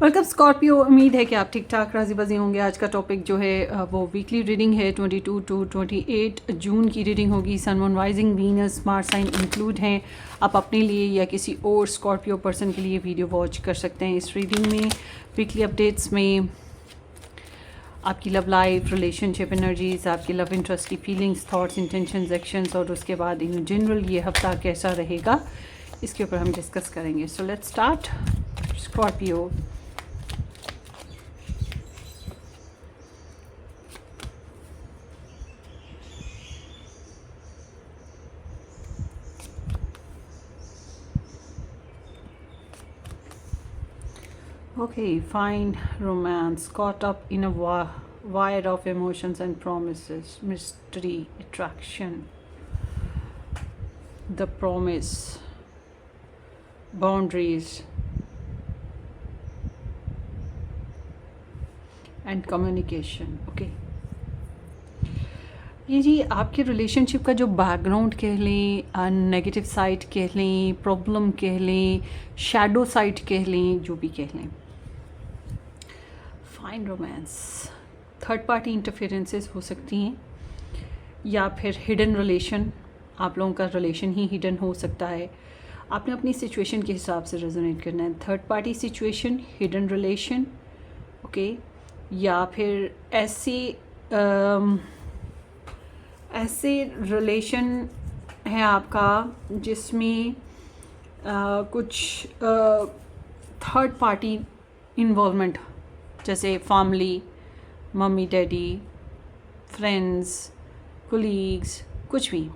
Welcome Scorpio. उम्मीद है कि आप ठीक ठाक राजी बाजी होंगे। आज का टॉपिक जो है वो वीकली रीडिंग है। 22 टू 28 जून की रीडिंग होगी। Sun moon rising Venus Mars sign include हैं। आप अपने लिए या किसी और स्कॉर्पियो पर्सन के लिए वीडियो वॉच कर सकते हैं। इस रीडिंग में वीकली अपडेट्स में आपकी लव लाइफ, रिलेशनशिप एनर्जीज, आपकी लव इंटरेस्ट की फीलिंग्स, थॉट्स, इंटेंशंस, एक्शंस और उसके बाद इन जनरल ये हफ्ता कैसा रहेगा इसके ऊपर हम डिस्कस करेंगे। So let's start. Scorpio, okay, find romance, caught up in a wire of emotions and promises, mystery, attraction, the promise, boundaries, and communication. Okay. ये जी आपके रिलेशनशिप का जो बैकग्राउंड कह लें, नेगेटिव साइड कह लें, प्रॉब्लम कह लें, शैडो साइड कह लें, जो भी कह लें, find romance. Third party interferences हो सकती हैं या फिर हिडन रिलेशन। आप लोगों का रिलेशन ही हिडन हो सकता है। आपने अपनी सिचुएशन के हिसाब से रेजोनेट करना है। Third party situation, hidden relation, okay, या फिर ऐसे रिलेशन है आपका जिसमें कुछ थर्ड पार्टी इन्वॉल्वमेंट, जैसे family, mummy daddy, friends, colleagues, कुछ भी।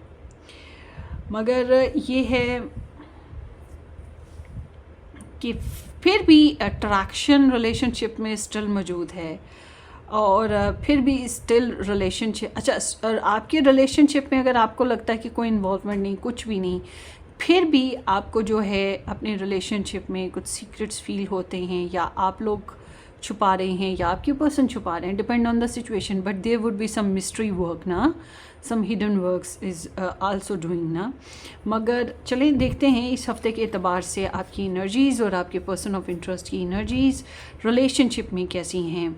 मगर ये है कि फिर भी अट्रैक्शन रिलेशनशिप में स्टिल मौजूद है और फिर भी स्टिल रिलेशनशिप। अच्छा, आपके रिलेशनशिप में अगर आपको लगता है कि कोई इन्वॉल्वमेंट नहीं, कुछ भी नहीं, फिर भी आपको जो है अपने रिलेशनशिप में कुछ सीक्रेट्स फील होते हैं, या आप लोग छुपा रहे हैं या आपके पर्सन छुपा रहे हैं, depend on the situation, but there would be some mystery work ना, some hidden works is also doing ना। मगर चलें देखते हैं इस हफ्ते के एतबार से आपकी एनर्जीज़ और आपके पर्सन ऑफ इंटरेस्ट की एनर्जीज़ रिलेशनशिप में कैसी हैं।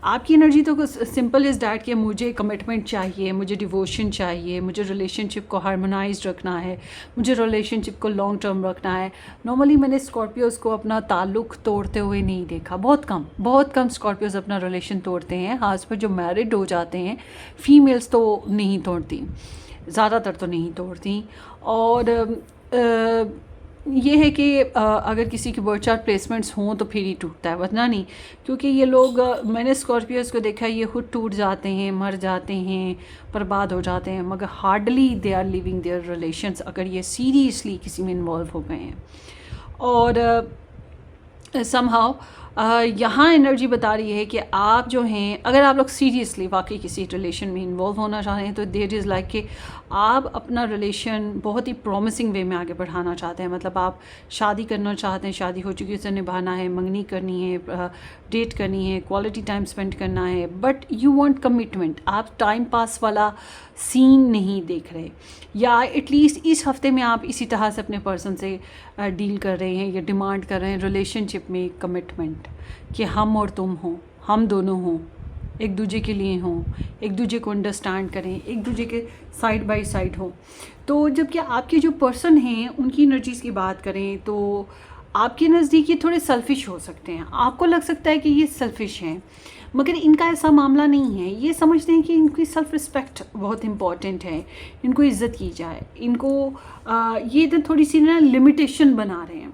आपकी एनर्जी तो सिंपल इज़ डैट कि मुझे कमिटमेंट चाहिए, मुझे डिवोशन चाहिए, मुझे रिलेशनशिप को हारमोनाइज रखना है, मुझे रिलेशनशिप को लॉन्ग टर्म रखना है। नॉर्मली मैंने स्कॉर्पियोज़ को अपना ताल्लुक़ तोड़ते हुए नहीं देखा। बहुत कम स्कॉर्पियोज़ अपना रिलेशन तोड़ते हैं। खास पर जो मैरिड हो जाते हैं, फीमेल्स तो नहीं तोड़ती, ज़्यादातर तो नहीं तोड़ती। और ये है कि अगर किसी की बर्थ चार्ट प्लेसमेंट्स हों तो फिर ही टूटता है, वरना नहीं। क्योंकि ये लोग, मैंने स्कॉर्पियोज़ को देखा, ये खुद टूट जाते हैं, मर जाते हैं, बर्बाद हो जाते हैं, मगर hardly they are living their relations, अगर ये सीरियसली किसी में इन्वॉल्व हो गए हैं। और समहाउ यहाँ एनर्जी बता रही है कि आप जो हैं, अगर आप लोग सीरियसली वाकई किसी रिलेशन में इन्वॉल्व होना चाह रहे हैं, तो देयर इज़ लाइक कि आप अपना रिलेशन बहुत ही प्रॉमिसिंग वे में आगे बढ़ाना चाहते हैं। मतलब आप शादी करना चाहते हैं, शादी हो चुकी है, उसे निभाना है, मंगनी करनी है, डेट करनी है, क्वालिटी टाइम स्पेंड करना है, बट यू वांट कमिटमेंट। आप टाइम पास वाला सीन नहीं देख रहे, या एटलीस्ट इस हफ्ते में आप इसी तरह से अपने पर्सन से डील कर रहे हैं या डिमांड कर रहे हैं रिलेशनशिप में कमिटमेंट, कि हम और तुम हों, हम दोनों हों, एक दूजे के लिए हों, एक दूजे को अंडरस्टैंड करें, एक दूजे के साइड बाय साइड हों। तो जबकि आपके जो पर्सन हैं उनकी एनर्जीज़ की बात करें तो आपके नज़दीक ये थोड़े सेल्फिश हो सकते हैं। आपको लग सकता है कि ये सेल्फिश हैं, मगर इनका ऐसा मामला नहीं है। ये समझते हैं कि इनकी सेल्फ रिस्पेक्ट बहुत इम्पॉर्टेंट है, इनको इज़्ज़त की जाए, इनको ये तो थोड़ी सी ना लिमिटेशन बना रहे हैं।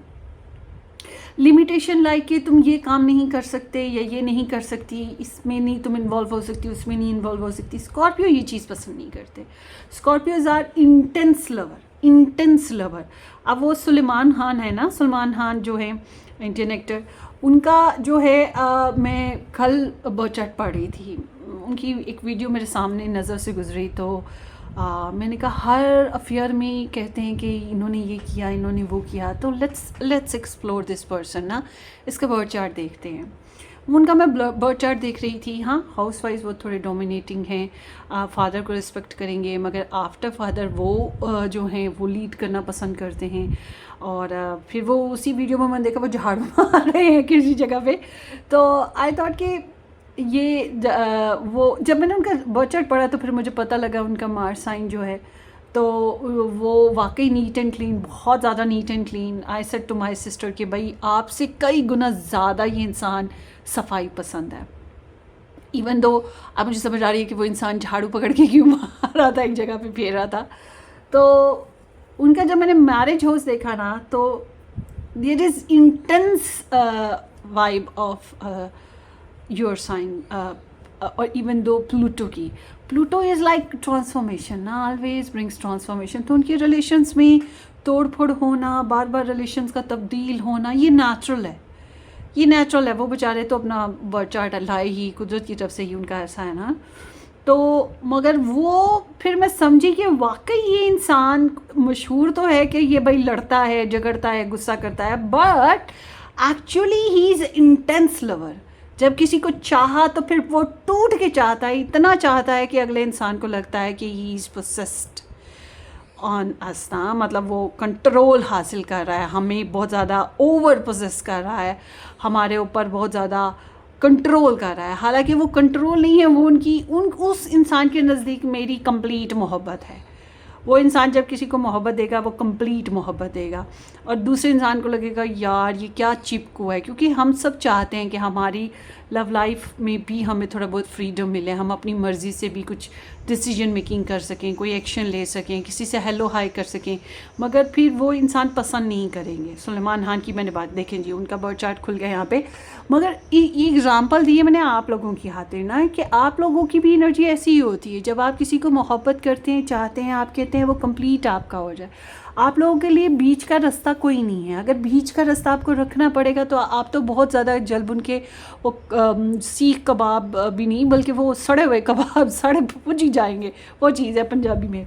लिमिटेशन लाइक कि तुम ये काम नहीं कर सकते या ये नहीं कर सकती, इसमें नहीं तुम इन्वॉल्व हो सकती, उसमें नहीं इन्वॉल्व हो सकती। स्कॉर्पियो ये चीज़ पसंद नहीं करते। Scorpios are intense lover. अब वो सलमान खान है ना, सलमान खान जो है इंडियन एक्टर, उनका जो है मैं कल बर्थ चार्ट पढ़ रही थी, उनकी एक वीडियो मेरे सामने नज़र से गुजरी, तो मैंने कहा हर अफेयर में कहते हैं कि इन्होंने ये किया, इन्होंने वो किया, तो लेट्स एक्सप्लोर दिस पर्सन ना, इसका बर्थ चार्ट देखते हैं। उनका मैं बर्थ चार्ट देख रही थी। हाँ, हाउस वाइज वो थोड़े डोमिनेटिंग हैं, फादर को रिस्पेक्ट करेंगे, मगर आफ्टर फादर वो जो हैं वो लीड करना पसंद करते हैं। और फिर वो उसी वीडियो में मैंने देखा वो झाड़ू मार रहे हैं किसी जगह पे। तो आई थॉट कि ये वो जब मैंने उनका बर्थ चार्ट पढ़ा तो फिर मुझे पता लगा उनका मार्स साइन जो है, तो वो वाकई नीट एंड क्लीन, बहुत ज़्यादा neat and clean. I said to my sister कि भाई आपसे कई गुना ज़्यादा ये इंसान सफाई पसंद है। इवन दो अब मुझे समझ आ रही है कि वो इंसान झाड़ू पकड़ के क्यों मार रहा था, एक जगह पे फेर रहा था। तो उनका जब मैंने मैरिज हाउस देखा ना, तो there is intense vibe of your sign, और even though Pluto is like transformation ना, ऑलवेज ब्रिंग्स ट्रांसफॉर्मेशन। तो उनके रिलेशंस में तोड़ फोड़ होना, बार बार रिलेशंस का तब्दील होना, ये नेचुरल है, ये नेचुरल है। वो बेचारे तो अपना बर्थ चार्ट लाए ही, कुदरत की तरफ से ही उनका ऐसा है ना। तो मगर वो फिर मैं समझी कि वाकई ये इंसान मशहूर तो है कि ये भाई लड़ता है, झगड़ता है, गुस्सा करता है, but actually he is intense lover. जब किसी को चाहा तो फिर वो टूट के चाहता है, इतना चाहता है कि अगले इंसान को लगता है कि he is possessed on us ना, मतलब वो कंट्रोल हासिल कर रहा है, हमें बहुत ज़्यादा ओवर पोसेस कर रहा है, हमारे ऊपर बहुत ज़्यादा कंट्रोल कर रहा है। हालांकि वो कंट्रोल नहीं है, वो उस इंसान के नज़दीक मेरी कंप्लीट मोहब्बत है। वो इंसान जब किसी को मोहब्बत देगा वो कंप्लीट मोहब्बत देगा, और दूसरे इंसान को लगेगा यार ये क्या चिपकू है। क्योंकि हम सब चाहते हैं कि हमारी लव लाइफ में भी हमें थोड़ा बहुत फ्रीडम मिले, हम अपनी मर्ज़ी से भी कुछ डिसीजन मेकिंग कर सकें, कोई एक्शन ले सकें, किसी से हेलो हाय कर सकें, मगर फिर वो इंसान पसंद नहीं करेंगे। सुलेमान खान की मैंने बात देखें जी, उनका बर्थ चार्ट खुल गया यहाँ पे, मगर ये एग्ज़ाम्पल दिए मैंने आप लोगों की खातिर ना, कि आप लोगों की भी एनर्जी ऐसी ही होती है। जब आप किसी को मोहब्बत करते हैं, चाहते हैं, आप कहते हैं वो कंप्लीट आपका हो जाए। आप लोगों के लिए बीच का रास्ता कोई नहीं है। अगर बीच का रास्ता आपको रखना पड़ेगा तो आप तो बहुत ज़्यादा जल बुन के वो सीख कबाब भी नहीं, बल्कि वो सड़े हुए कबाब, सड़े भुज ही जाएंगे, वो चीज़ है पंजाबी में।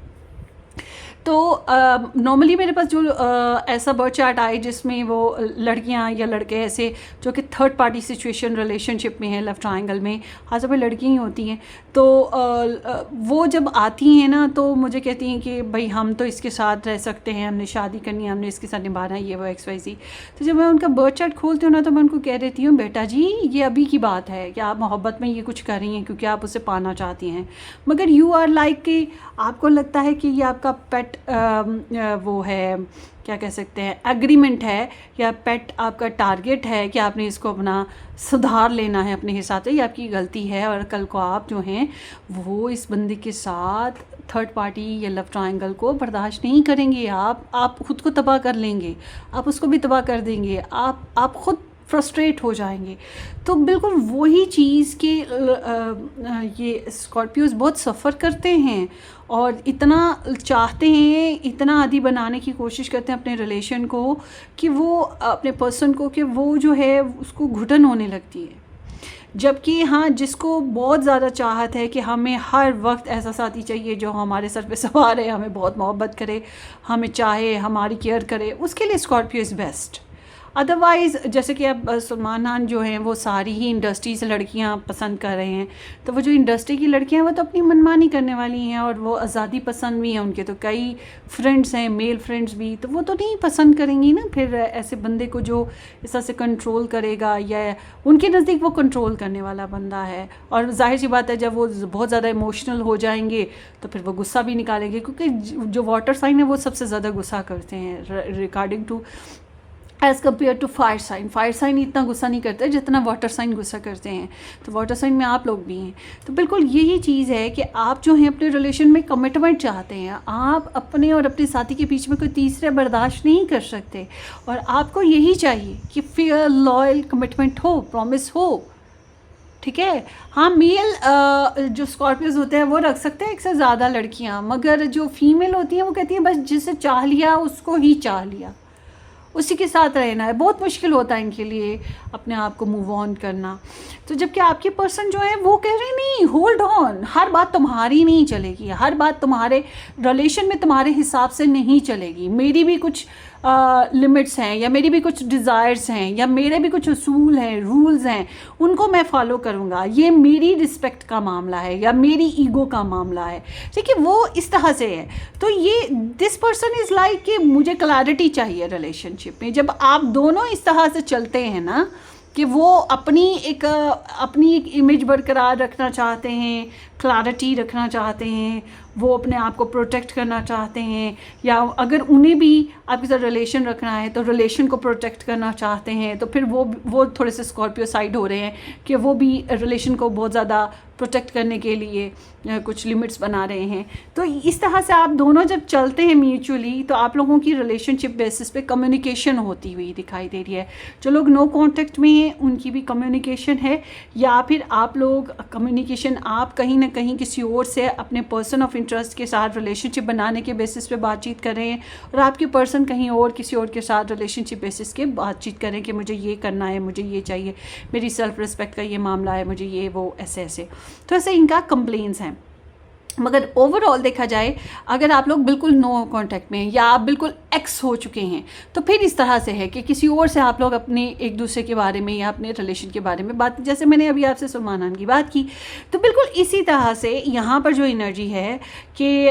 तो नॉर्मली मेरे पास जो ऐसा बर्थ चार्ट आए जिसमें वो लड़कियां या लड़के ऐसे जो कि थर्ड पार्टी सिचुएशन रिलेशनशिप में है, लव ट्रायंगल में, खासतौर पर लड़कियां ही होती हैं, तो वो जब आती हैं ना तो मुझे कहती हैं कि भाई हम तो इसके साथ रह सकते हैं, हमने शादी करनी है, हमने इसके साथ निभाना है, ये वो XYZ। तो जब मैं उनका बर्थ चार्ट खोलती हूँ ना तो मैं उनको कह देती हूँ बेटा जी ये अभी की बात है कि आप मोहब्बत में ये कुछ कर रही हैं क्योंकि आप उसे पाना चाहती हैं, मगर यू आर लाइक कि आपको लगता है कि ये आपका पेट वो है, क्या कह सकते हैं, एग्रीमेंट है, या पेट आपका टारगेट है कि आपने इसको अपना सुधार लेना है अपने हिसाब से, ये आपकी गलती है। और कल को आप जो हैं वो इस बंदे के साथ थर्ड पार्टी या लव ट्रायंगल को बर्दाश्त नहीं करेंगे, आप खुद को तबाह कर लेंगे, आप उसको भी तबाह कर देंगे, आप खुद फ्रस्ट्रेट हो जाएंगे। तो बिल्कुल वही चीज़ के ये स्कॉर्पियोज बहुत सफ़र करते हैं और इतना चाहते हैं, इतना आदी बनाने की कोशिश करते हैं अपने रिलेशन को कि वो अपने पर्सन को, कि वो जो है उसको घुटन होने लगती है। जबकि हाँ, जिसको बहुत ज़्यादा चाहत है कि हमें हर वक्त ऐसा साथी चाहिए जो हमारे सर पे सवार है, हमें बहुत मोहब्बत करे, हमें चाहे, हमारी केयर करे, उसके लिए स्कॉर्पियो इज़ बेस्ट। अदरवाइज़ जैसे कि अब सलमान खान जो हैं वो सारी ही इंडस्ट्री से लड़कियां पसंद कर रहे हैं, तो वो जो इंडस्ट्री की लड़कियां हैं वो तो अपनी मनमानी करने वाली हैं और वो आज़ादी पसंद भी हैं, उनके तो कई फ्रेंड्स हैं, मेल फ्रेंड्स भी, तो वो तो नहीं पसंद करेंगी ना फिर ऐसे बंदे को जो इस तरह से कंट्रोल करेगा, या उनके नज़दीक वो कंट्रोल करने वाला बंदा है। और जाहिर सी बात है जब वो बहुत ज़्यादा इमोशनल हो जाएंगे तो फिर वो गुस्सा भी निकालेंगे, क्योंकि जो वाटर साइन है वो सबसे ज़्यादा गुस्सा करते हैं regarding to as compare to fire sign. Fire sign इतना गुस्सा नहीं करते जितना वाटर साइन गुस्सा करते हैं, तो वाटर साइन में आप लोग भी हैं। तो बिल्कुल यही चीज़ है कि आप जो हैं अपने रिलेशन में कमिटमेंट चाहते हैं, आप अपने और अपने साथी के बीच में कोई तीसरे बर्दाश्त नहीं कर सकते, और आपको यही चाहिए कि फेयर लॉयल कमिटमेंट हो, प्रॉमिस हो, ठीक है। हाँ, मेल जो स्कॉर्पियोज होते हैं वो रख सकते हैं एक से ज़्यादा लड़कियाँ, मगर जो फीमेल होती हैं वो कहती हैं बस जिसे चाह लिया उसको ही चाह लिया, उसी के साथ रहना है। बहुत मुश्किल होता है इनके लिए अपने आप को मूव ऑन करना। तो जबकि आपके पर्सन जो है वो कह रहे हैं नहीं, होल्ड ऑन, हर बात तुम्हारी नहीं चलेगी, हर बात तुम्हारे रिलेशन में तुम्हारे हिसाब से नहीं चलेगी, मेरी भी कुछ लिमिट्स हैं, या मेरी भी कुछ डिज़ायर्स हैं, या मेरे भी कुछ उसूल हैं, रूल्स हैं, उनको मैं फॉलो करूँगा, ये मेरी रिस्पेक्ट का मामला है या मेरी ईगो का मामला है, ठीक है, वो इस तरह से है। तो ये दिस पर्सन इज़ लाइक कि मुझे क्लैरिटी चाहिए रिलेशनशिप में। जब आप दोनों इस तरह से चलते हैं ना कि वो अपनी एक इमेज बरकरार रखना चाहते हैं, क्लैरिटी रखना चाहते हैं, वो अपने आप को प्रोटेक्ट करना चाहते हैं, या अगर उन्हें भी आपके साथ रिलेशन रखना है तो रिलेशन को प्रोटेक्ट करना चाहते हैं, तो फिर वो थोड़े से स्कॉर्पियो साइड हो रहे हैं कि वो भी रिलेशन को बहुत ज़्यादा प्रोटेक्ट करने के लिए कुछ लिमिट्स बना रहे हैं। तो इस तरह से आप दोनों जब चलते हैं म्यूचुअली, तो आप लोगों की रिलेशनशिप बेसिस पे कम्युनिकेशन होती हुई दिखाई दे रही है। जो लोग नो कांटेक्ट में हैं उनकी भी कम्युनिकेशन है, या फिर आप लोग कम्युनिकेशन आप कहीं ना कहीं किसी और से अपने पर्सन ऑफ इंटरेस्ट के साथ रिलेशनशिप बनाने के बेसिस पे बातचीत कर रहे हैं, और आपके पर्सन कहीं और किसी और के साथ रिलेशनशिप बेसिस के बातचीत करें कि मुझे ये करना है, मुझे ये चाहिए, मेरी सेल्फ रिस्पेक्ट का ये मामला है, मुझे ये वो ऐसे ऐसे। तो ऐसे इनका कंप्लेंट्स हैं। मगर ओवरऑल देखा जाए, अगर आप लोग बिल्कुल नो कांटेक्ट में या आप बिल्कुल एक्स हो चुके हैं, तो फिर इस तरह से है कि किसी और से आप लोग अपने एक दूसरे के बारे में या अपने रिलेशन के बारे में बात, जैसे मैंने अभी आपसे सलमान खान की बात की, तो बिल्कुल इसी तरह से यहाँ पर जो एनर्जी है कि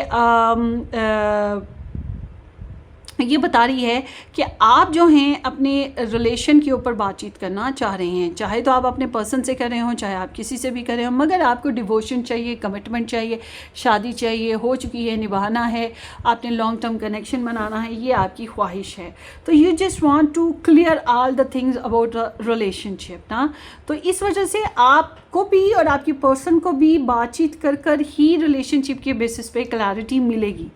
ये बता रही है कि आप जो हैं अपने रिलेशन के ऊपर बातचीत करना चाह रहे हैं, चाहे तो आप अपने पर्सन से कर रहे हो, चाहे आप किसी से भी कर रहे हो, मगर आपको डिवोशन चाहिए, कमिटमेंट चाहिए, शादी चाहिए, हो चुकी है, निभाना है, आपने लॉन्ग टर्म कनेक्शन बनाना है, ये आपकी ख्वाहिश है। तो you just want to clear all the things about relationship ना। तो इस वजह से आपको भी और आपकी पर्सन को भी बातचीत कर कर ही रिलेशनशिप के बेसिस पे क्लैरिटी मिलेगी,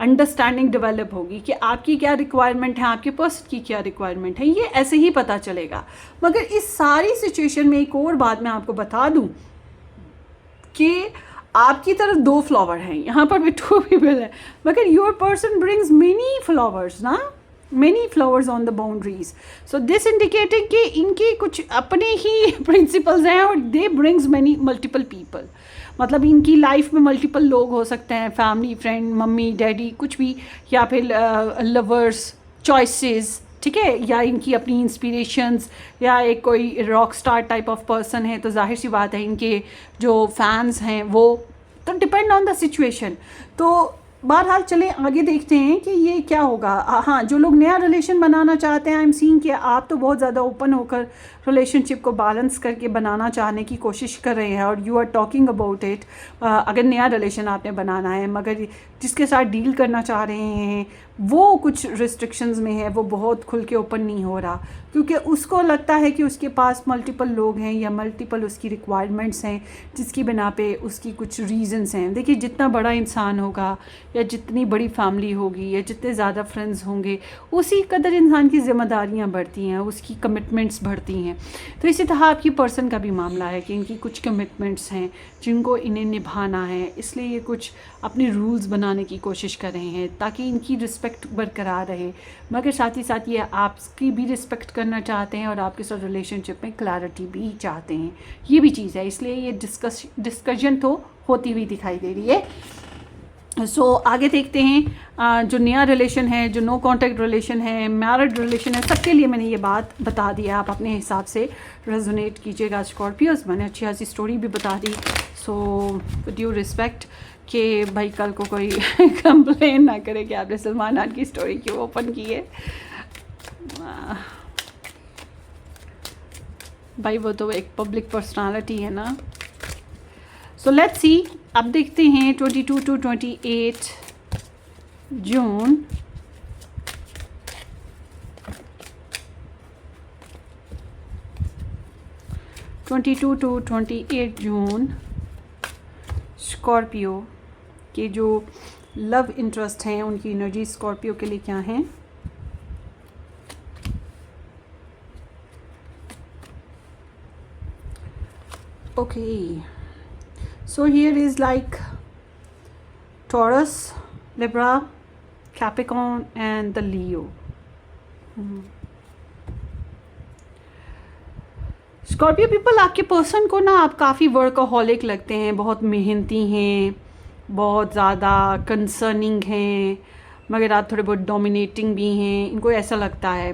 अंडरस्टैंडिंग डेवलप होगी कि आपकी क्या रिक्वायरमेंट है, आपके पर्सन की क्या रिक्वायरमेंट है, ये ऐसे ही पता चलेगा। मगर इस सारी सिचुएशन में एक और बात मैं आपको बता दूं कि आपकी तरफ 2 फ्लावर हैं, यहाँ पर भी 2 पीपल हैं, मगर your person brings many flowers ना, many flowers on the boundaries. So this indicating कि इनके कुछ अपने ही प्रिंसिपल्स हैं और they brings many multiple people. मतलब इनकी लाइफ में मल्टीपल लोग हो सकते हैं, फैमिली, फ्रेंड, मम्मी, डैडी, कुछ भी, या फिर लवर्स, चॉइसेस, ठीक है, या इनकी अपनी इंस्पिरेशंस, या एक कोई rock star type of person है, तो जाहिर सी बात है इनके जो फैंस हैं वो, तो डिपेंड ऑन द सिचुएशन। तो बहरहाल चले आगे देखते हैं कि ये क्या होगा। हाँ, जो लोग नया रिलेशन बनाना चाहते हैं, आई एम सीइंग कि आप तो बहुत ज़्यादा ओपन होकर रिलेशनशिप को बैलेंस करके बनाना चाहने की कोशिश कर रहे हैं, और you are talking about it. अगर नया रिलेशन आपने बनाना है, मगर जिसके साथ डील करना चाह रहे हैं वो कुछ रिस्ट्रिक्शंस में है, वो बहुत खुल के ओपन नहीं हो रहा, क्योंकि उसको लगता है कि उसके पास मल्टीपल लोग हैं या मल्टीपल उसकी रिक्वायरमेंट्स हैं, जिसकी बिना पे उसकी कुछ रीजंस हैं। देखिए, जितना बड़ा इंसान होगा या जितनी बड़ी फैमिली होगी या जितने ज़्यादा फ्रेंड्स होंगे, उसी कदर इंसान की ज़िम्मेदारियाँ बढ़ती हैं, उसकी कमिटमेंट्स बढ़ती हैं। तो इसी तरह आपकी पर्सन का भी मामला है कि इनकी कुछ कमिटमेंट्स हैं जिनको इन्हें निभाना है, इसलिए ये कुछ अपने रूल्स बनाने की कोशिश कर रहे हैं ताकि इनकी रिस्पेक्ट बरकरार रहे, मगर साथ ही साथ ये आपकी भी रिस्पेक्ट करना चाहते हैं और आपके साथ रिलेशनशिप में क्लैरिटी भी चाहते हैं। ये भी चीज़ है, इसलिए ये डिस्कशन तो होती हुई दिखाई दे रही है। सो आगे देखते हैं। जो नया रिलेशन है, जो नो कांटेक्ट रिलेशन है, मैरिड रिलेशन है, सबके लिए मैंने ये बात बता दी है। आप अपने हिसाब से रेजोनेट कीजिएगा। स्कॉर्पियोज, मैंने अच्छी खासी स्टोरी भी बता दी। सो विद ड्यू रिस्पेक्ट कि भाई कल को कोई कंप्लेन ना करे कि आपने सलमान खान की स्टोरी क्यों ओपन की है। भाई वो तो एक पब्लिक पर्सनालिटी है ना। सो लेट्स सी, अब देखते हैं 22 to 28 जून स्कॉर्पियो के जो लव इंटरेस्ट हैं उनकी एनर्जी स्कॉर्पियो के लिए क्या हैं। Okay, so here is like Taurus, Libra, Capricorn and the Leo. Scorpio people, आपके पर्सन को ना आप काफ़ी वर्कaholic लगते हैं, बहुत मेहनती हैं, बहुत ज़्यादा कंसर्निंग हैं, मगर आप थोड़े बहुत डोमिनेटिंग भी हैं, इनको ऐसा लगता है।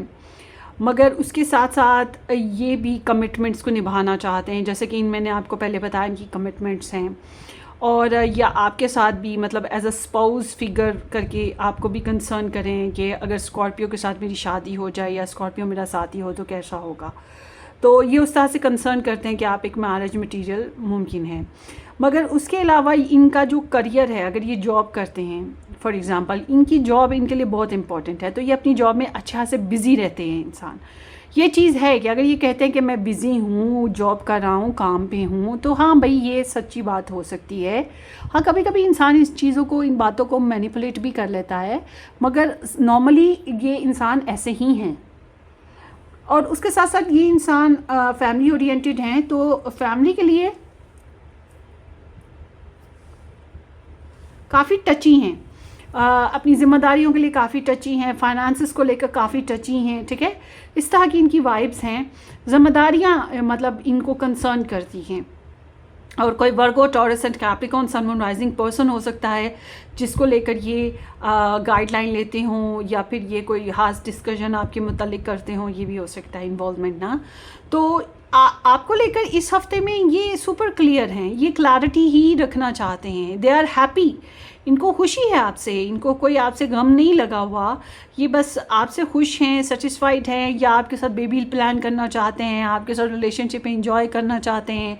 मगर उसके साथ साथ ये भी कमिटमेंट्स को निभाना चाहते हैं, जैसे कि मैंने आपको पहले बताया इनकी कमिटमेंट्स हैं। और या आपके साथ भी मतलब एज अ स्पाउस फिगर करके आपको भी कंसर्न करें कि अगर स्कॉर्पियो के साथ मेरी शादी हो जाए या स्कॉर्पियो मेरा साथी हो तो कैसा होगा। तो ये उस तरह से कंसर्न करते हैं कि आप एक मैरिज मटीरियल मुमकिन है। मगर उसके अलावा इनका जो करियर है, अगर ये जॉब करते हैं फॉर एग्ज़ाम्पल, इनकी जॉब इनके लिए बहुत इंपॉर्टेंट है, तो ये अपनी जॉब में अच्छा से बिज़ी रहते हैं इंसान। ये चीज़ है कि अगर ये कहते हैं कि मैं बिज़ी हूँ, जॉब कर रहा हूँ, काम पे हूँ, तो हाँ भाई ये सच्ची बात हो सकती है। हाँ कभी कभी इंसान इस चीज़ों को, इन बातों को मैनिपुलेट भी कर लेता है, मगर नॉर्मली ये इंसान ऐसे ही हैं। और उसके साथ साथ ये इंसान फैमिली ओरिएंटेड हैं, तो फैमिली के लिए काफ़ी टची हैं, अपनी ज़िम्मेदारियों के लिए काफ़ी टची हैं, फाइनेंसेस को लेकर काफ़ी टची हैं, ठीक है। इस तरह की इनकी वाइब्स हैं, ज़िम्मेदारियाँ मतलब इनको कंसर्न करती हैं। और कोई Virgo, Taurus and Capricorn sun moon rising person हो सकता है जिसको लेकर ये गाइडलाइन लेते हों, या फिर ये कोई खास डिस्कशन आपके मुतालिक करते हों, ये भी हो सकता है इन्वॉल्वमेंट ना। तो आपको लेकर इस हफ्ते में ये सुपर क्लियर हैं, ये क्लैरिटी ही रखना चाहते हैं। दे आर हैप्पी, इनको खुशी है आपसे, इनको कोई आपसे गम नहीं लगा हुआ, ये बस आपसे खुश हैं, सेटिस्फाइड हैं, या आपके साथ बेबी प्लान करना चाहते हैं, आपके साथ रिलेशनशिप एंजॉय करना चाहते हैं,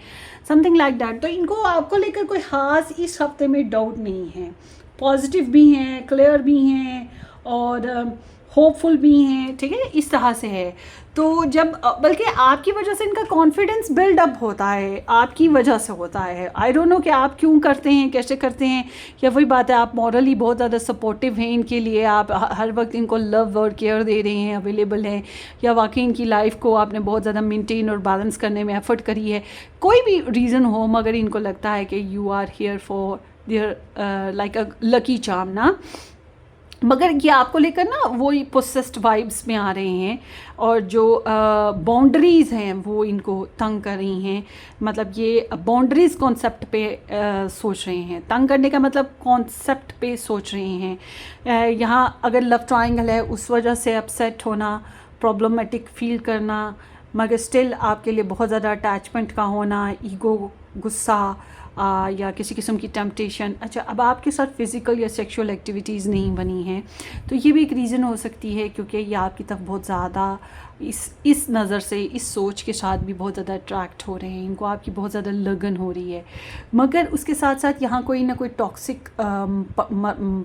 समथिंग लाइक दैट। तो इनको आपको लेकर कोई ख़ास इस हफ्ते में डाउट नहीं है, पॉजिटिव भी हैं, क्लियर भी हैं और होपफुल भी हैं, ठीक है, इस तरह से है। तो जब बल्कि आपकी वजह से इनका कॉन्फिडेंस बिल्डअप होता है, आपकी वजह से होता है। आई डोंट नो कि आप क्यों करते हैं, कैसे करते हैं, या वही बात है आप मॉरली बहुत ज़्यादा सपोर्टिव हैं इनके लिए, आप हर वक्त इनको लव और केयर दे रहे हैं, अवेलेबल हैं, या वाकई इनकी लाइफ को आपने बहुत ज़्यादा मेंटेन और बैलेंस करने में एफर्ट करी है। कोई भी रीज़न हो, मगर इनको लगता है कि you are here for there like a lucky charm ना। मगर ये आपको लेकर ना वही पोसेस्ड वाइब्स में आ रहे हैं, और जो बाउंड्रीज़ हैं वो इनको तंग कर रही हैं। मतलब ये बाउंड्रीज़ कॉन्सेप्ट पे सोच रहे हैं, तंग करने का मतलब कॉन्सेप्ट पे सोच रहे हैं। यहाँ अगर लव ट्रायंगल है उस वजह से अपसेट होना, प्रॉब्लमेटिक फील करना, मगर स्टिल आपके लिए बहुत ज़्यादा अटैचमेंट का होना, ईगो, गुस्सा, या किसी किस्म की टेम्पटेशन। अच्छा, अब आपके साथ फ़िज़िकल या सेक्सुअल एक्टिविटीज़ नहीं बनी हैं, तो ये भी एक रीज़न हो सकती है, क्योंकि ये आपकी तरफ बहुत ज़्यादा इस नज़र से, इस सोच के साथ भी बहुत ज़्यादा अट्रैक्ट हो रहे हैं, इनको आपकी बहुत ज़्यादा लगन हो रही है। मगर उसके साथ साथ यहाँ कोई ना कोई टॉक्सिक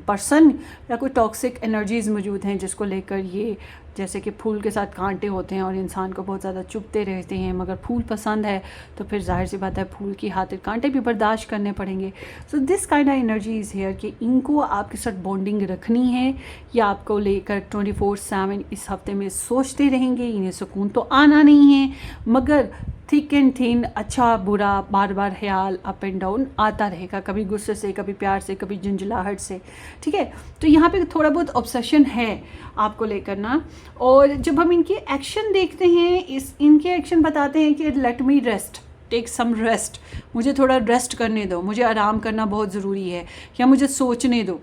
पर्सन या कोई टॉक्सिक एनर्जीज़ मौजूद हैं, जिसको लेकर ये, जैसे कि फूल के साथ कांटे होते हैं और इंसान को बहुत ज़्यादा चुभते रहते हैं, मगर फूल पसंद है तो फिर जाहिर सी बात है फूल की खातिर कांटे भी बर्दाश्त करने पड़ेंगे। So this kind of energy is here कि इनको आपके साथ बॉन्डिंग रखनी है, या आपको लेकर 24/7 इस हफ्ते में सोचते रहेंगे। इन्हें सुकून तो आना नहीं है, मगर थिक एंड थिन, अच्छा बुरा, बार बार ख्याल अप एंड डाउन आता रहेगा, कभी गुस्से से, कभी प्यार से, कभी झंझलाहट से, ठीक है। तो यहाँ पे थोड़ा बहुत ऑब्सेशन है आपको लेकर ना। और जब हम इनके एक्शन देखते हैं, इनके एक्शन बताते हैं कि let me rest, take some rest, मुझे थोड़ा रेस्ट करने दो, मुझे आराम करना बहुत ज़रूरी है, या मुझे सोचने दो।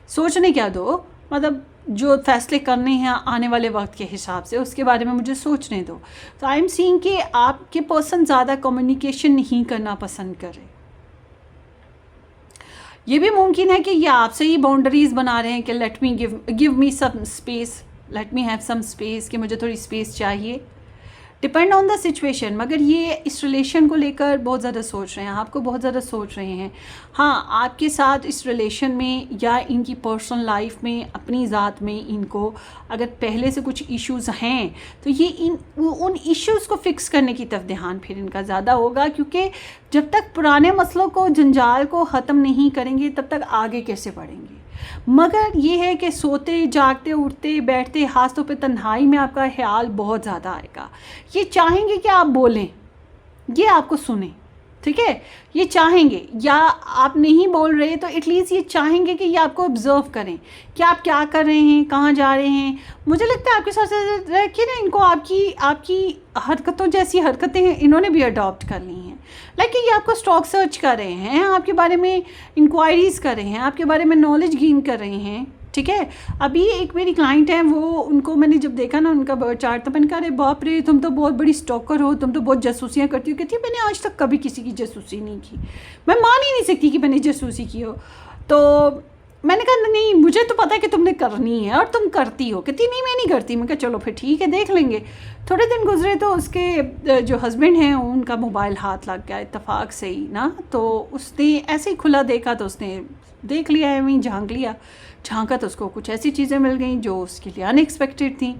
सोचने क्या दो, मतलब जो फैसले करने हैं आने वाले वक्त के हिसाब से, उसके बारे में मुझे सोचने दो। तो आई एम सीइंग कि आपके पर्सन ज़्यादा कम्युनिकेशन नहीं करना पसंद कर रहे। ये भी मुमकिन है कि ये आपसे ही बाउंड्रीज़ बना रहे हैं कि let me give me some space, let me have some space, कि मुझे थोड़ी स्पेस चाहिए, डिपेंड ऑन द सिचुएशन। मगर ये इस रिलेशन को लेकर बहुत ज़्यादा सोच रहे हैं, आपको बहुत ज़्यादा सोच रहे हैं। हाँ, आपके साथ इस रिलेशन में या इनकी पर्सनल लाइफ में, अपनी ज़ात में, इनको अगर पहले से कुछ इश्यूज़ हैं तो ये उन इश्यूज़ को फिक्स करने की तरफ ध्यान फिर इनका ज़्यादा होगा, क्योंकि जब तक पुराने मसलों को, जंजाल को ख़त्म नहीं करेंगे तब तक आगे कैसे बढ़ेंगे। मगर ये है कि सोते, जागते, उठते, बैठते, खासतौर पे तन्हाई में आपका ख्याल बहुत ज़्यादा आएगा। ये चाहेंगे कि आप बोलें, ये आपको सुने, ठीक है, ये चाहेंगे, या आप नहीं बोल रहे तो एटलीस्ट ये चाहेंगे कि ये आपको ऑब्ज़र्व करें कि आप क्या कर रहे हैं, कहाँ जा रहे हैं। मुझे लगता है आपके साथ रखिए ना, इनको आपकी हरकतों जैसी हरकतें हैं इन्होंने भी अडॉप्ट कर ली हैं। लाइक ये आपको स्टॉक सर्च कर रहे हैं, आपके बारे में इंक्वायरीज़ कर रहे हैं, आपके बारे में नॉलेज गेन कर रहे हैं, ठीक है। अभी एक मेरी क्लाइंट है, वो उनको मैंने जब देखा ना उनका बर्थ चार्ट, तो मैंने कहा अरे बाप रे, तुम तो बहुत बड़ी स्टॉकर हो, तुम तो बहुत जासूसियाँ करती हो। कहती है मैंने आज तक कभी किसी की जासूसी नहीं की, मैं मान ही नहीं सकती कि मैंने जासूसी की हो। तो मैंने कहा नहीं, मुझे तो पता है कि तुमने करनी है और तुम करती हो। कहती नहीं मैं नहीं करती। मैं कहा चलो फिर ठीक है, देख लेंगे। थोड़े दिन गुजरे तो उसके जो हस्बैंड हैं उनका मोबाइल हाथ लग गया इत्तेफाक से ही ना, तो उसने ऐसे ही खुला देखा, तो उसने देख लिया है, वहीं झांक लिया, झांका तो उसको कुछ ऐसी चीज़ें मिल गई जो उसके लिए अनएक्सपेक्टेड थी।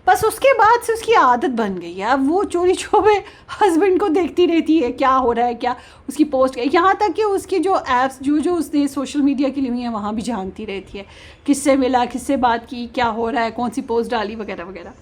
बस उसके बाद से उसकी आदत बन गई है, अब वो चोरी छुपे हस्बैंड को देखती रहती है क्या हो रहा है, क्या उसकी पोस्ट, यहाँ तक कि उसकी जो ऐप्स जो उसने सोशल मीडिया के लिए हुई हैं वहाँ भी झांकती रहती है, किससे मिला, किससे बात की, क्या हो रहा है, कौन सी पोस्ट डाली, वगैरह वगैरह।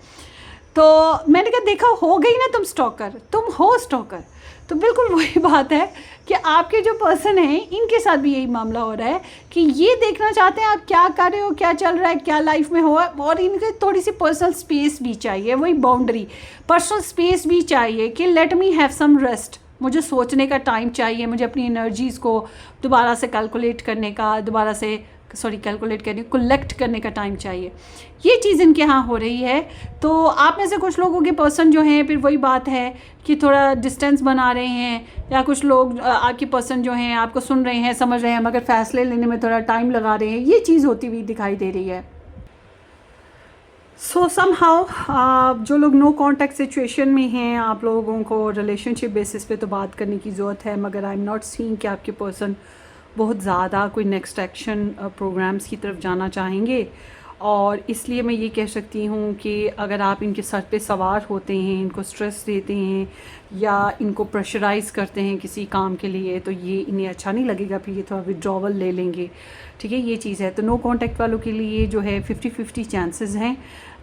तो मैंने कहा देखा, हो गई ना तुम स्टॉकर, तुम हो स्टॉकर। तो बिल्कुल वही बात है कि आपके जो पर्सन हैं इनके साथ भी यही मामला हो रहा है कि ये देखना चाहते हैं आप क्या कर रहे हो, क्या चल रहा है, क्या लाइफ में हो, और इनके थोड़ी सी पर्सनल स्पेस भी चाहिए, वही बाउंड्री, पर्सनल स्पेस भी चाहिए कि let me have some rest, मुझे सोचने का टाइम चाहिए, मुझे अपनी एनर्जीज़ को दोबारा से कैलकुलेट करने का, दोबारा से कैलकुलेट करने, कलेक्ट करने का टाइम चाहिए। ये चीज़ इनके यहाँ हो रही है। तो आप में से कुछ लोगों के पर्सन जो हैं, फिर वही बात है कि थोड़ा डिस्टेंस बना रहे हैं, या कुछ लोग आपके पर्सन जो हैं आपको सुन रहे हैं, समझ रहे हैं, मगर फ़ैसले लेने में थोड़ा टाइम लगा रहे हैं। ये चीज़ होती हुई दिखाई दे रही है। सो समहाउ जो लोग नो कांटेक्ट सिचुएशन में हैं, आप लोगों को रिलेशनशिप बेसिस पे तो बात करने की ज़रूरत है, मगर आई एम नॉट सीइंग कि आपके पर्सन बहुत ज़्यादा कोई नेक्स्ट एक्शन प्रोग्राम्स की तरफ जाना चाहेंगे। और इसलिए मैं ये कह सकती हूँ कि अगर आप इनके सर पे सवार होते हैं, इनको स्ट्रेस देते हैं या इनको प्रेशराइज़ करते हैं किसी काम के लिए, तो ये इन्हें अच्छा नहीं लगेगा, फिर ये थोड़ा विड्रॉवल ले लेंगे। ठीक है, ये चीज़ है। तो नो कांटेक्ट वालों के लिए जो है 50-50 चांसेस हैं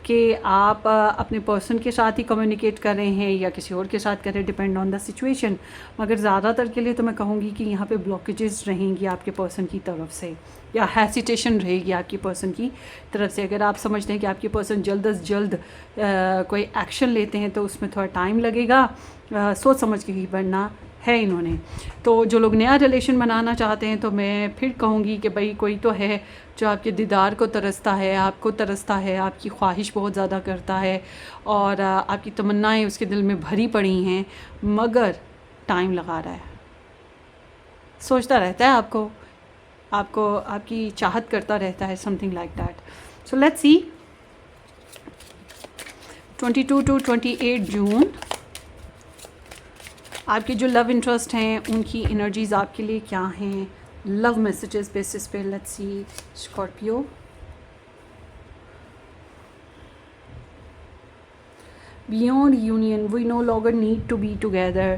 कि आप अपने पर्सन के साथ ही कम्युनिकेट कर रहे हैं या किसी और के साथ कर रहे हैं, डिपेंड ऑन द सिचुएशन। मगर ज़्यादातर के लिए तो मैं कहूँगी कि यहाँ पे ब्लॉकेजेस रहेंगी आपके पर्सन की तरफ से, या हेसिटेशन रहेगी आपकी पर्सन की तरफ से। अगर आप समझते हैं कि आपके पर्सन जल्द अज जल्द कोई एक्शन लेते हैं तो उसमें थोड़ा टाइम लगेगा, सोच समझ के ही बढ़ना है इन्होंने। तो जो लोग नया रिलेशन बनाना चाहते हैं, तो मैं फिर कहूँगी कि भाई कोई तो है जो आपके दीदार को तरसता है, आपको तरसता है, आपकी ख्वाहिश बहुत ज़्यादा करता है, और आपकी तमन्नाएं उसके दिल में भरी पड़ी हैं, मगर टाइम लगा रहा है, सोचता रहता है आपको आपकी चाहत करता रहता है, something like that. So let's C 22 to 28 जून आपके जो लव इंटरेस्ट हैं उनकी एनर्जीज़ आपके लिए क्या हैं, लव मैसेजेस बेसिस पे। Let's see Scorpio. Beyond union, we no longer need to be together,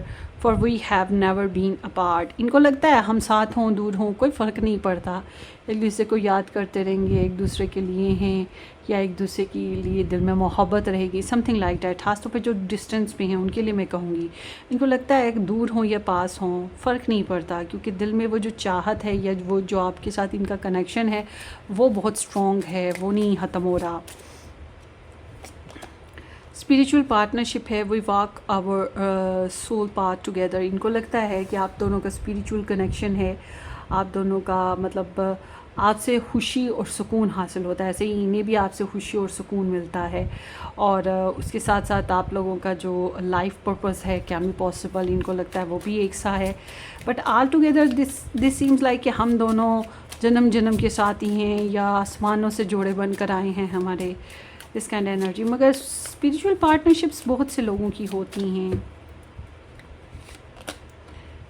for we have never been apart. इनको लगता है हम साथ हों दूर हों कोई फ़र्क नहीं पड़ता, एक दूसरे को याद करते रहेंगे, एक दूसरे के लिए हैं, या एक दूसरे के लिए दिल में मोहब्बत रहेगी, समथिंग लाइक दैट। खासतौर पे जो डिस्टेंस पे हैं उनके लिए मैं कहूँगी, इनको लगता है कि दूर हों या पास हों फ़र्क नहीं पड़ता, क्योंकि दिल में वो जो चाहत है या वो जो आपके साथ इनका कनेक्शन है वो बहुत स्ट्रॉन्ग है, वो नहीं ख़त्म हो रहा। स्पिरिचुअल पार्टनरशिप है, we walk our soul path together. इनको लगता है कि आप दोनों का स्पिरिचुअल कनेक्शन है, आप दोनों का मतलब आपसे खुशी और सुकून हासिल होता है, ऐसे ही इन्हें भी आपसे खुशी और सुकून मिलता है। और उसके साथ साथ आप लोगों का जो लाइफ पर्पस है, क्या भी पॉसिबल, इनको लगता है वो भी एक सा है। But all together this seems like कि हम दोनों जन्म जन्म के साथ ही हैं, या आसमानों से जोड़े बनकर आए हैं हमारे, इस काइंड एनर्जी। मगर स्पिरिचुअल पार्टनरशिप्स बहुत से लोगों की होती हैं।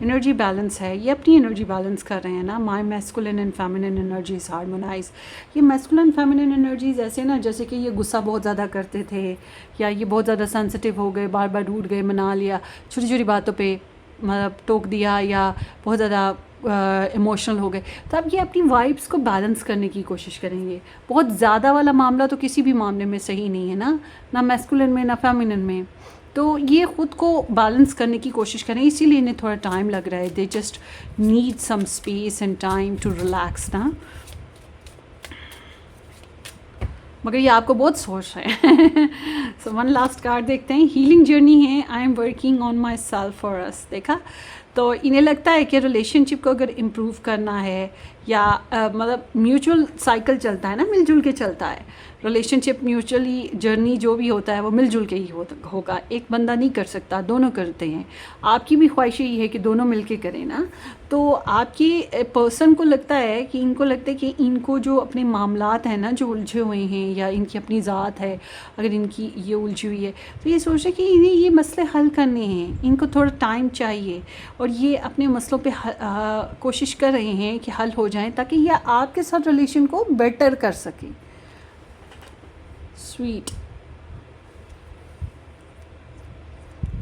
एनर्जी बैलेंस है, ये अपनी एनर्जी बैलेंस कर रहे हैं ना। My masculine and feminine energies harmonise. ये मैस्कुलिन फेमिनिन एनर्जीज ऐसे ना, जैसे कि ये गुस्सा बहुत ज़्यादा करते थे, या ये बहुत ज़्यादा सेंसिटिव हो गए, बार बार रूठ गए, मना लिया, छोटी छोटी बातों पे मतलब टोक दिया, या बहुत ज़्यादा इमोशनल हो गए। तो अब ये अपनी वाइब्स को बैलेंस करने की कोशिश करेंगे। बहुत ज़्यादा वाला मामला तो किसी भी मामले में सही नहीं है ना मैस्कुलिन में ना फेमिनिन में। तो ये ख़ुद को बैलेंस करने की कोशिश करें, इसीलिए इन्हें थोड़ा टाइम लग रहा है। They just need some space and time to relax ना, मगर ये आपको बहुत सोच रहे हैं। सो वन लास्ट कार्ड देखते हैं। हीलिंग जर्नी है, I am working on my self for us. देखा, तो इन्हें लगता है कि रिलेशनशिप को अगर इम्प्रूव करना है या मतलब म्यूचुअल साइकिल चलता है ना, मिलजुल के चलता है रिलेशनशिप, म्यूचुअली जर्नी जो भी होता है वो मिलजुल के ही होगा। एक बंदा नहीं कर सकता, दोनों करते हैं। आपकी भी ख्वाहिश यही है कि दोनों मिलके करें ना। तो आपकी पर्सन को लगता है कि इनको लगता है कि इनको जो अपने मामलात हैं ना जो उलझे हुए हैं, या इनकी अपनी ज़ात है अगर इनकी ये उलझी हुई है, तो ये सोच रहे कि इन्हें ये मसले हल करने हैं, इनको थोड़ा टाइम चाहिए, और ये अपने मसलों पे कोशिश कर रहे हैं कि हल हो जाएं ताकि ये आपके साथ रिलेशन को बेटर कर सकें। Sweet,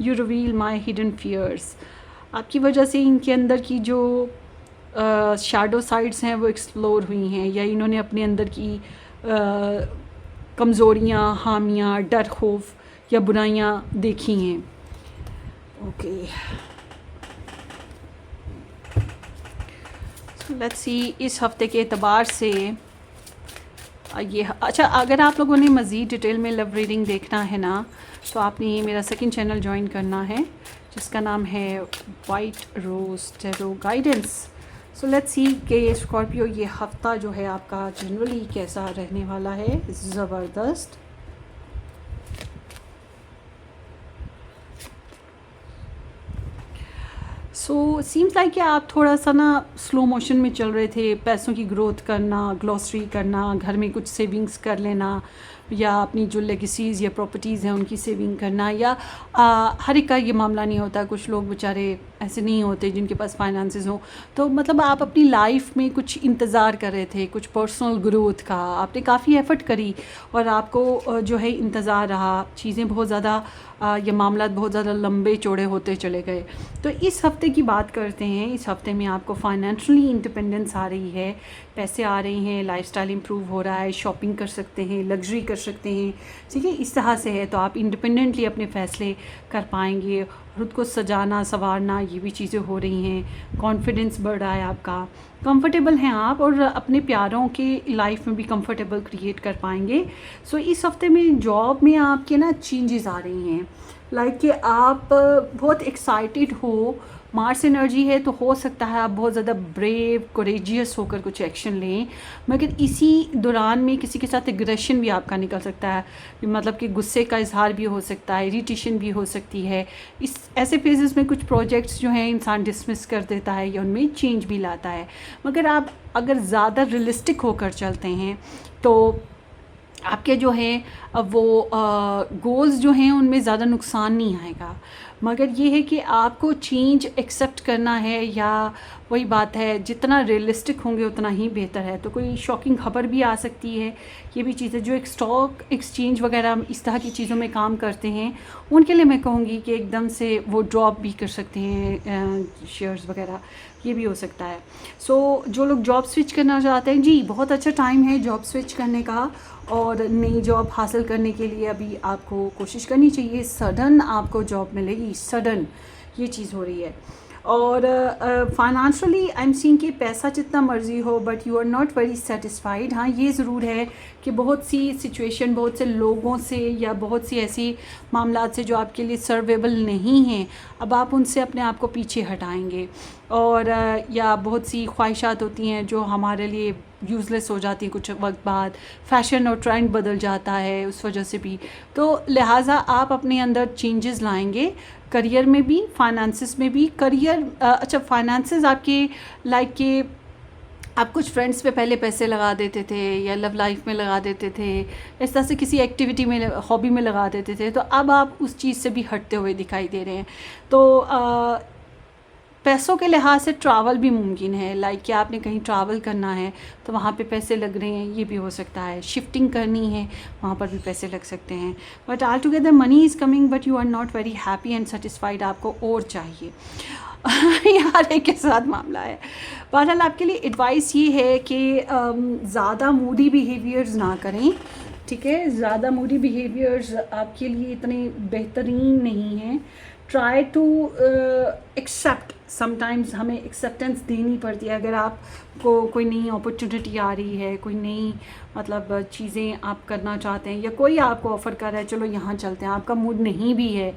you reveal my hidden fears. आपकी वजह से इनके अंदर की जो शैडो साइड्स हैं वो एक्सप्लोर हुई हैं, या इन्होंने अपने अंदर की कमज़ोरियाँ, हामियाँ, डर, खौफ या बुराइयाँ देखी हैं। ओके, लेट्स सी इस हफ़्ते के एतबार से ये अच्छा, अगर आप लोगों ने मज़ीद डिटेल में लव रीडिंग देखना है ना, तो आपने मेरा सेकंड चैनल ज्वाइन करना है जिसका नाम है white rose tarot guidance. So let's see कि स्कॉर्पियो ये हफ़्ता जो है आपका जनरली कैसा रहने वाला है। ज़बरदस्त। सो सीम्स लाइक कि आप थोड़ा सा ना स्लो मोशन में चल रहे थे, पैसों की ग्रोथ करना, ग्लॉसरी करना, घर में कुछ सेविंग्स कर लेना, या अपनी जो लेगेसीज़ या प्रॉपर्टीज़ हैं उनकी सेविंग करना, या हर एक का ये मामला नहीं होता। कुछ लोग बेचारे ऐसे नहीं होते जिनके पास फाइनेंसेस हों, तो मतलब आप अपनी लाइफ में कुछ इंतज़ार कर रहे थे, कुछ पर्सनल ग्रोथ का आपने काफ़ी एफ़र्ट करी, और आपको जो है इंतज़ार रहा, चीज़ें बहुत ज़्यादा ये मामला बहुत ज़्यादा लंबे चौड़े होते चले गए। तो इस हफ़्ते की बात करते हैं। इस हफ़्ते में आपको फाइनेंशियली इंडिपेंडेंस आ रही है, पैसे आ रहे हैं, लाइफस्टाइल इंप्रूव हो रहा है, शॉपिंग कर सकते हैं, लग्जरी कर सकते हैं, ठीक है, इस तरह से है। तो आप इंडिपेंडेंटली अपने फ़ैसले कर पाएंगे, खुद को सजाना संवारना ये भी चीज़ें हो रही हैं, कॉन्फिडेंस बढ़ रहा है आपका, कंफर्टेबल हैं आप, और अपने प्यारों के लाइफ में भी कंफर्टेबल क्रिएट कर पाएंगे। सो इस हफ्ते में जॉब में आपके ना चेंजेस आ रही हैं, लाइक कि आप बहुत एक्साइटेड हो, मार्स एनर्जी है, तो हो सकता है आप बहुत ज़्यादा ब्रेव कोरेजियस होकर कुछ एक्शन लें, मगर इसी दौरान में किसी के साथ एग्रेशन भी आपका निकल सकता है, मतलब कि गुस्से का इजहार भी हो सकता है, इरिटेशन भी हो सकती है। इस ऐसे फेजेस में कुछ प्रोजेक्ट्स जो हैं इंसान डिसमिस कर देता है या उनमें चेंज भी लाता है, मगर आप अगर ज़्यादा रियलिस्टिक होकर चलते हैं तो आपके जो हैं वो गोल्स जो हैं उनमें ज़्यादा नुकसान नहीं आएगा। मगर ये है कि आपको चेंज एक्सेप्ट करना है, या वही बात है जितना रियलिस्टिक होंगे उतना ही बेहतर है। तो कोई शॉकिंग खबर भी आ सकती है, ये भी चीज़ है। जो एक स्टॉक एक्सचेंज वगैरह इस तरह की चीज़ों में काम करते हैं उनके लिए मैं कहूँगी कि एकदम से वो ड्रॉप भी कर सकते हैं शेयर्स वगैरह, ये भी हो सकता है। सो जो लोग जॉब स्विच करना चाहते हैं, जी बहुत अच्छा टाइम है जॉब स्विच करने का, और नई जॉब हासिल करने के लिए अभी आपको कोशिश करनी चाहिए। सडन आपको जॉब मिलेगी, सडन ये चीज़ हो रही है। और फाइनेंशियली आई एम सीइंग कि पैसा जितना मर्ज़ी हो but you are not very satisfied. हाँ, ये ज़रूर है कि बहुत सी सिचुएशन, बहुत से लोगों से या बहुत सी ऐसी मामलात से जो आपके लिए सर्वेबल नहीं हैं, अब आप उनसे अपने आप को पीछे हटाएंगे। और या बहुत सी ख्वाहिशात होती हैं जो हमारे लिए यूज़लेस हो जाती हैं कुछ वक्त बाद, फैशन और ट्रेंड बदल जाता है उस वजह से भी। तो लिहाजा आप अपने अंदर चेंजेस लाएंगे, करियर में भी, फाइनेंसिस में भी। करियर अच्छा, फाइनेंसिस आपके लाइक के आप कुछ फ्रेंड्स पे पहले पैसे लगा देते थे या लव लाइफ में लगा देते थे, इस तरह से किसी एक्टिविटी में, हॉबी में लगा देते थे, तो अब आप उस चीज़ से भी हटते हुए दिखाई दे रहे हैं। तो पैसों के लिहाज से ट्रैवल भी मुमकिन है, लाइक कि आपने कहीं ट्रैवल करना है तो वहाँ पे पैसे लग रहे हैं, ये भी हो सकता है। शिफ्टिंग करनी है, वहाँ पर भी पैसे लग सकते हैं। But all together money is coming but you are not very happy and satisfied, आपको और चाहिए। यार एक के साथ मामला है। बहरहाल आपके लिए एडवाइस ये है कि ज़्यादा मूडी बिहेवियर्स ना करें, ठीक है। ज़्यादा मूडी बिहेवियर्स आपके लिए इतने बेहतरीन नहीं हैं। ट्राई टू एक्सेप्ट, समटाइम्स हमें एक्सेप्टेंस देनी पड़ती है। अगर आपको कोई नई अपॉर्चुनिटी आ रही है, कोई नई मतलब चीज़ें आप करना चाहते हैं, या कोई आपको ऑफ़र कर रहा है चलो यहाँ चलते हैं, आपका मूड नहीं भी है,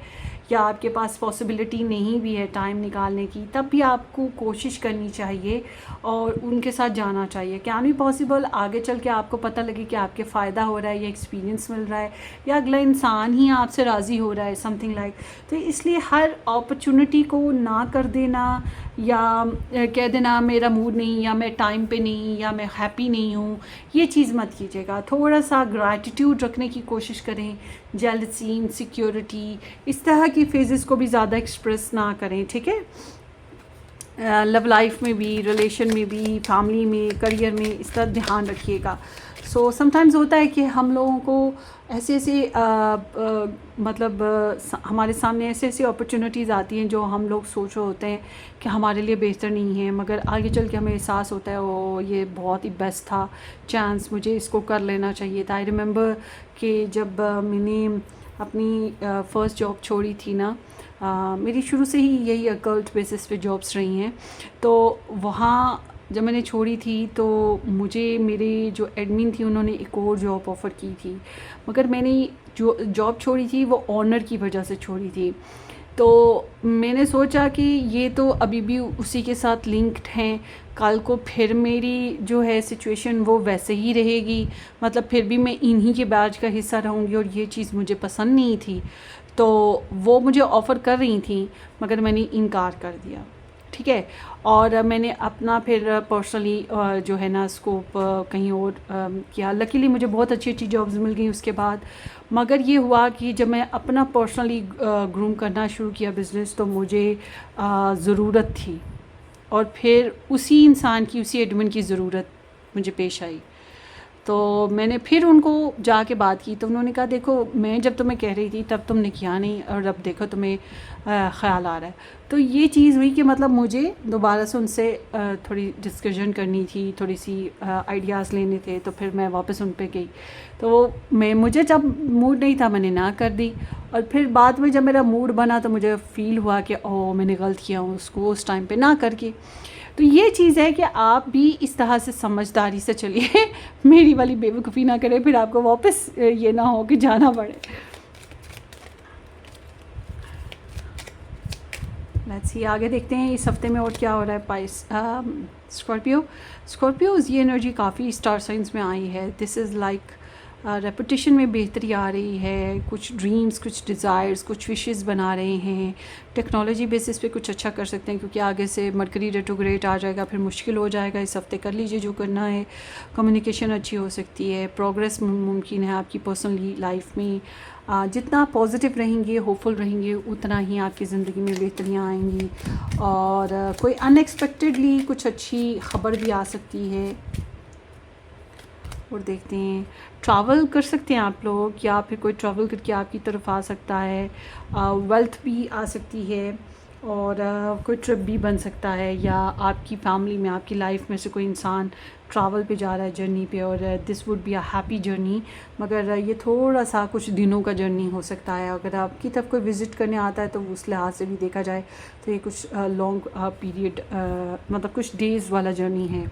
या आपके पास पॉसिबिलिटी नहीं भी है टाइम निकालने की, तब भी आपको कोशिश करनी चाहिए और उनके साथ जाना चाहिए। कैन बी पॉसिबल आगे चल के आपको पता लगे कि आपके फ़ायदा हो रहा है या एक्सपीरियंस मिल रहा है या अगला इंसान ही आपसे राज़ी हो रहा है, समथिंग लाइक। तो इसलिए हर अपॉर्चुनिटी को ना कर देना या कह देना मेरा मूड नहीं, या मैं टाइम पे नहीं, या मैं हैप्पी नहीं हूँ, ये चीज़ मत कीजिएगा। थोड़ा सा ग्रैटिट्यूड रखने की कोशिश करें। जेलसी, इनसिक्योरिटी, इस तरह की फेजेस को भी ज़्यादा एक्सप्रेस ना करें, ठीक है। लव लाइफ में भी, रिलेशन में भी, फैमिली में, करियर में, इस तरह ध्यान रखिएगा। सो समटाइम्स होता है कि हम लोगों को ऐसे मतलब हमारे सामने ऐसे ऐसी अपॉर्चुनिटीज़ आती हैं जो हम लोग सोच रहे होते हैं कि हमारे लिए बेहतर नहीं है, मगर आगे चल के हमें एहसास होता है ओ ये बहुत ही बेस्ट था चांस, मुझे इसको कर लेना चाहिए था। आई रिमेंबर कि जब मैंने अपनी फ़र्स्ट जॉब छोड़ी थी ना, मेरी शुरू से ही यही अकल्ट बेसिस पे जॉब्स रही हैं, तो वहाँ जब मैंने छोड़ी थी तो मुझे मेरे जो एडमिन थी उन्होंने एक और जॉब ऑफ़र की थी, मगर मैंने जो जॉब छोड़ी थी वो ऑनर की वजह से छोड़ी थी। तो मैंने सोचा कि ये तो अभी भी उसी के साथ लिंक्ड हैं, कल को फिर मेरी जो है सिचुएशन वो वैसे ही रहेगी, मतलब फिर भी मैं इन्हीं के बैच का हिस्सा रहूँगी, और ये चीज़ मुझे पसंद नहीं थी। तो वो मुझे ऑफ़र कर रही थी मगर मैंने इनकार कर दिया, ठीक है। और मैंने अपना फिर पर्सनली जो है ना स्कोप कहीं और किया। लकीली मुझे बहुत अच्छी अच्छी जॉब्स मिल गई उसके बाद, मगर ये हुआ कि जब मैं अपना पर्सनली ग्रूम करना शुरू किया बिज़नेस, तो मुझे ज़रूरत थी, और फिर उसी इंसान की, उसी एडमिन की ज़रूरत मुझे पेश आई। तो मैंने फिर उनको जाके बात की, तो उन्होंने कहा देखो मैं जब तुम्हें कह रही थी तब तुमने किया नहीं, और अब देखो तुम्हें ख़्याल आ रहा है। तो ये चीज़ हुई कि मतलब मुझे दोबारा से उनसे थोड़ी डिस्कशन करनी थी, थोड़ी सी आइडियाज़ लेने थे, तो फिर मैं वापस उन पे गई। तो मुझे जब मूड नहीं था मैंने ना कर दी, और फिर बाद में जब मेरा मूड बना तो मुझे फ़ील हुआ कि ओह मैंने गलत किया उसको उस टाइम पे ना करके। तो ये चीज़ है कि आप भी इस तरह से समझदारी से चलिए मेरी वाली बेवकूफ़ी ना करें, फिर आपको वापस ये ना हो कि जाना पड़े। लेट्स सी आगे देखते हैं इस हफ्ते में और क्या हो रहा है। स्कॉर्पियोज़ ये एनर्जी काफ़ी स्टार साइंस में आई है। दिस इज़ लाइक रेपुटेशन में बेहतरी आ रही है, कुछ ड्रीम्स, कुछ डिज़ायर्स, कुछ विशेस बना रहे हैं। टेक्नोलॉजी बेसिस पे कुछ अच्छा कर सकते हैं, क्योंकि आगे से मरकरी रेट्रोग्रेड आ जाएगा, फिर मुश्किल हो जाएगा। इस हफ्ते कर लीजिए जो करना है। कम्युनिकेशन अच्छी हो सकती है, प्रोग्रेस मुमकिन है आपकी पर्सनली लाइफ में। जितना पॉजिटिव रहेंगे, होपफुल रहेंगे, उतना ही आपकी ज़िंदगी में बेहतरियाँ आएंगी, और कोई अनएक्सपेक्टेडली कुछ अच्छी ख़बर भी आ सकती है। और देखते हैं ट्रैवल कर सकते हैं आप लोग, या फिर कोई ट्रैवल करके आपकी तरफ आ सकता है। वेल्थ भी आ सकती है, और कोई ट्रिप भी बन सकता है, या आपकी फैमिली में, आपकी लाइफ में से कोई इंसान ट्रैवल पे जा रहा है जर्नी पे, और this would be a happy journey. मगर ये थोड़ा सा कुछ दिनों का जर्नी हो सकता है। अगर आपकी तरफ कोई विज़िट करने आता है तो उस लिहाज से भी देखा जाए तो ये कुछ लॉन्ग पीरियड मतलब कुछ डेज़ वाला जर्नी है,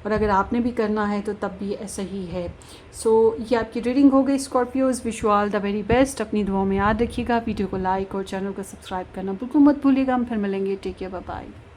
और अगर आपने भी करना है तो तब भी ऐसा ही है। सो ये आपकी रीडिंग हो गई Scorpios. Wish you all the very best. अपनी दुआओं में याद रखिएगा। वीडियो को लाइक और चैनल को सब्सक्राइब करना बिल्कुल मत भूलिएगा। हम फिर मिलेंगे। Take care, bye bye.